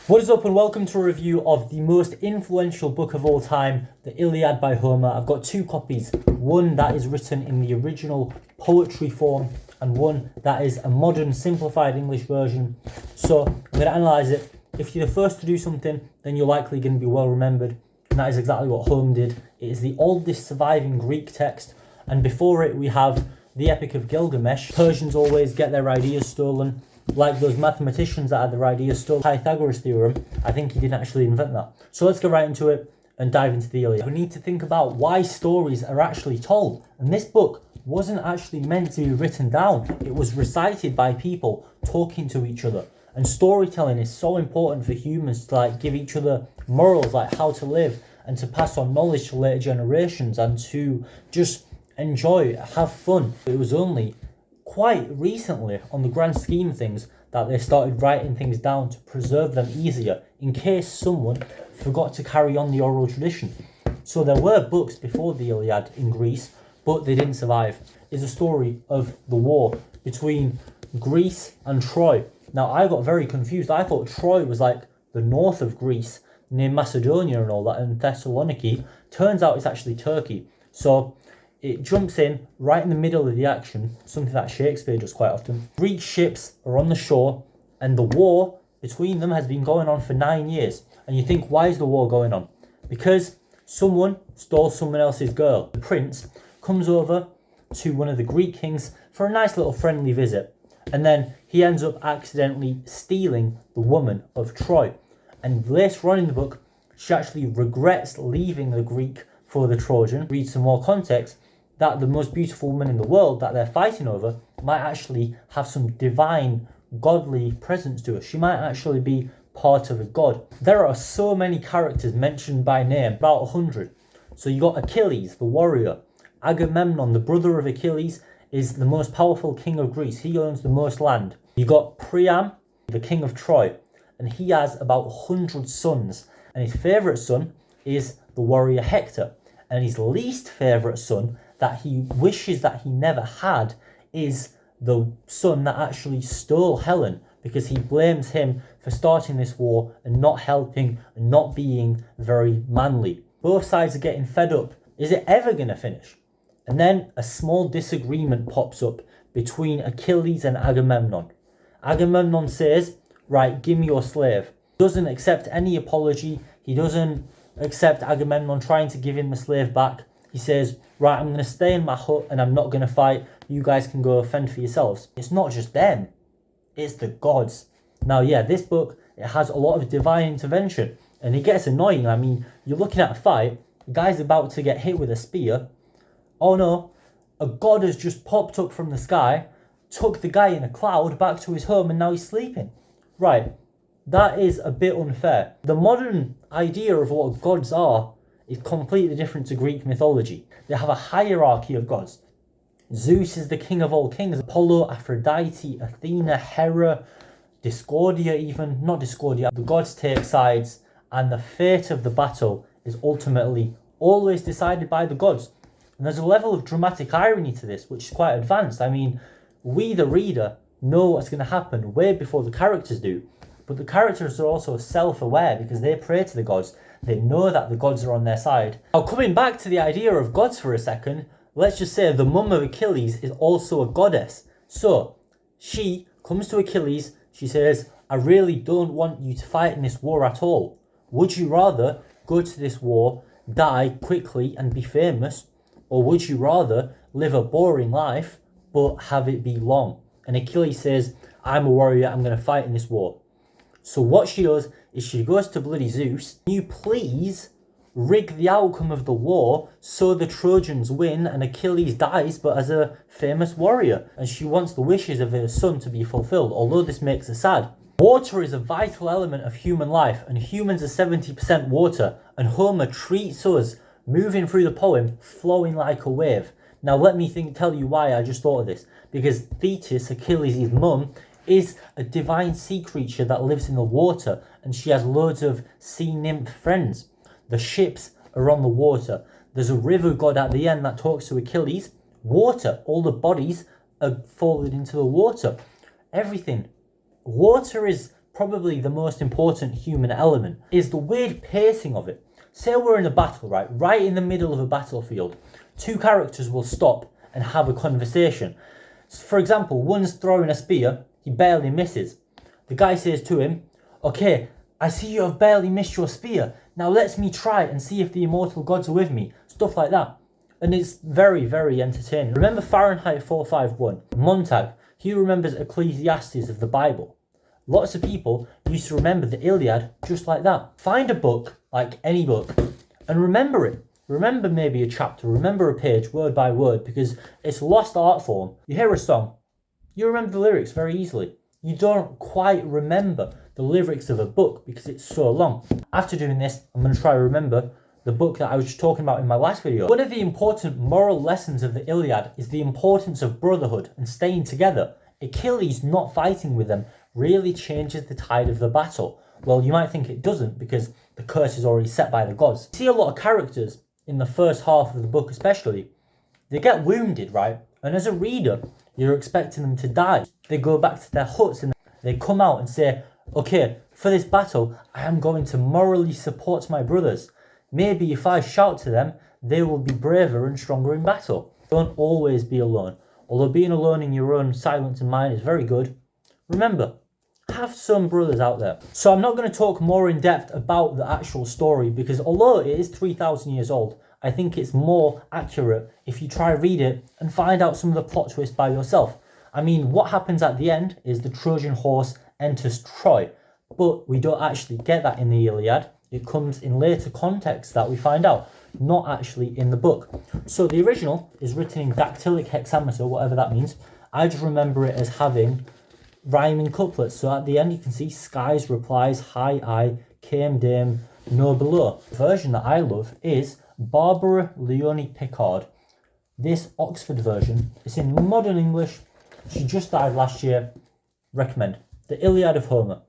What is up and welcome to a review of the most influential book of all time, the Iliad by Homer. I've got two copies, one that is written in the original poetry form and one that is a modern simplified English version. So I'm going to analyse it. If you're the first to do something, then you're likely going to be well remembered, and that is exactly what Homer did. It is the oldest surviving Greek text, and before it we have the Epic of Gilgamesh. Persians always get their ideas stolen. Like those mathematicians that had their ideas stolen. Pythagoras theorem, I think he didn't actually invent that. So let's get right into it and dive into the Iliad. We need to think about why stories are actually told. And this book wasn't actually meant to be written down. It was recited by people talking to each other. And storytelling is so important for humans to give each other morals, like how to live, and to pass on knowledge to later generations, and to just enjoy, have fun. It was only quite recently, on the grand scheme of things, that they started writing things down to preserve them easier in case someone forgot to carry on the oral tradition. So there were books before the Iliad in Greece, but they didn't survive. It's a story of the war between Greece and Troy. Now, I got very confused. I thought Troy was like the north of Greece, near Macedonia and all that, and Thessaloniki. Turns out it's actually Turkey. So it jumps in right in the middle of the action, something that Shakespeare does quite often. Greek ships are on the shore, and the war between them has been going on for 9 years. And you think, why is the war going on? Because someone stole someone else's girl. The prince comes over to one of the Greek kings for a nice little friendly visit, and then he ends up accidentally stealing the woman of Troy. And later on in the book, she actually regrets leaving the Greek for the Trojan. Read some more context, that the most beautiful woman in the world that they're fighting over might actually have some divine, godly presence to her. She might actually be part of a god. There are so many characters mentioned by name, about 100. So you got Achilles, the warrior. Agamemnon, the brother of Achilles, is the most powerful king of Greece. He owns the most land. You got Priam, the king of Troy, and he has about 100 sons. And his favourite son is the warrior Hector. And his least favourite son, that he wishes that he never had, is the son that actually stole Helen, because he blames him for starting this war and not helping and not being very manly. Both sides are getting fed up. Is it ever going to finish? And then a small disagreement pops up between Achilles and Agamemnon. Agamemnon says, right, give me your slave. Doesn't accept any apology. He doesn't accept Agamemnon trying to give him the slave back. He says, right, I'm going to stay in my hut and I'm not going to fight. You guys can go fend for yourselves. It's not just them. It's the gods. Now, yeah, this book, it has a lot of divine intervention. And it gets annoying. I mean, you're looking at a fight. The guy's about to get hit with a spear. Oh no, a god has just popped up from the sky, took the guy in a cloud back to his home, and now he's sleeping. Right, that is a bit unfair. The modern idea of what gods are is completely different to Greek mythology. They have a hierarchy of gods. Zeus is the king of all kings. Apollo, Aphrodite, Athena, Hera, Discordia even. Not Discordia. The gods take sides, and the fate of the battle is ultimately always decided by the gods. And there's a level of dramatic irony to this, which is quite advanced. I mean, we, the reader, know what's going to happen way before the characters do. But the characters are also self-aware because they pray to the gods. They know that the gods are on their side. Now, coming back to the idea of gods for a second, let's just say the mum of Achilles is also a goddess. So, she comes to Achilles, she says, I really don't want you to fight in this war at all. Would you rather go to this war, die quickly and be famous, or would you rather live a boring life but have it be long? And Achilles says, I'm a warrior, I'm going to fight in this war. So what she does is she goes to bloody Zeus. Can you please rig the outcome of the war so the Trojans win and Achilles dies but as a famous warrior? And she wants the wishes of her son to be fulfilled, although this makes her sad. Water is a vital element of human life, and humans are 70% water, and Homer treats us, moving through the poem, flowing like a wave. Now let me tell you why I just thought of this. Because Thetis, Achilles' mum, is a divine sea creature that lives in the water, and she has loads of sea nymph friends. The ships are on the water. There's a river god at the end that talks to Achilles. Water, all the bodies are folded into the water. Everything. Water is probably the most important human element, is the weird pacing of it. Say we're in a battle, right in the middle of a battlefield. Two characters will stop and have a conversation. For example, one's throwing a spear, he barely misses. The guy says to him, okay, I see you have barely missed your spear. Now let me try and see if the immortal gods are with me. Stuff like that. And it's very, very entertaining. Remember Fahrenheit 451? Montag, he remembers Ecclesiastes of the Bible. Lots of people used to remember the Iliad just like that. Find a book, like any book, and remember it. Remember maybe a chapter, remember a page, word by word, because it's a lost art form. You hear a song, you remember the lyrics very easily. You don't quite remember the lyrics of a book because it's so long. After doing this, I'm going to try to remember the book that I was just talking about in my last video. One of the important moral lessons of the Iliad is the importance of brotherhood and staying together. Achilles not fighting with them really changes the tide of the battle. Well, you might think it doesn't because the curse is already set by the gods. You see a lot of characters in the first half of the book especially, they get wounded, right? And as a reader, you're expecting them to die. They go back to their huts and they come out and say, okay, for this battle, I am going to morally support my brothers. Maybe if I shout to them, they will be braver and stronger in battle. Don't always be alone. Although being alone in your own silence and mind is very good, remember, have some brothers out there. So I'm not going to talk more in depth about the actual story because although it is 3,000 years old, I think it's more accurate if you try read it and find out some of the plot twists by yourself. I mean, what happens at the end is the Trojan horse enters Troy, but we don't actually get that in the Iliad. It comes in later context that we find out, not actually in the book. So the original is written in dactylic hexameter, whatever that means. I just remember it as having rhyming couplets. So at the end you can see skies replies, hi I, came dame, no below. The version that I love is Barbara Leonie Pickard. This Oxford version is in modern English. She just died last year. Recommend. The Iliad of Homer.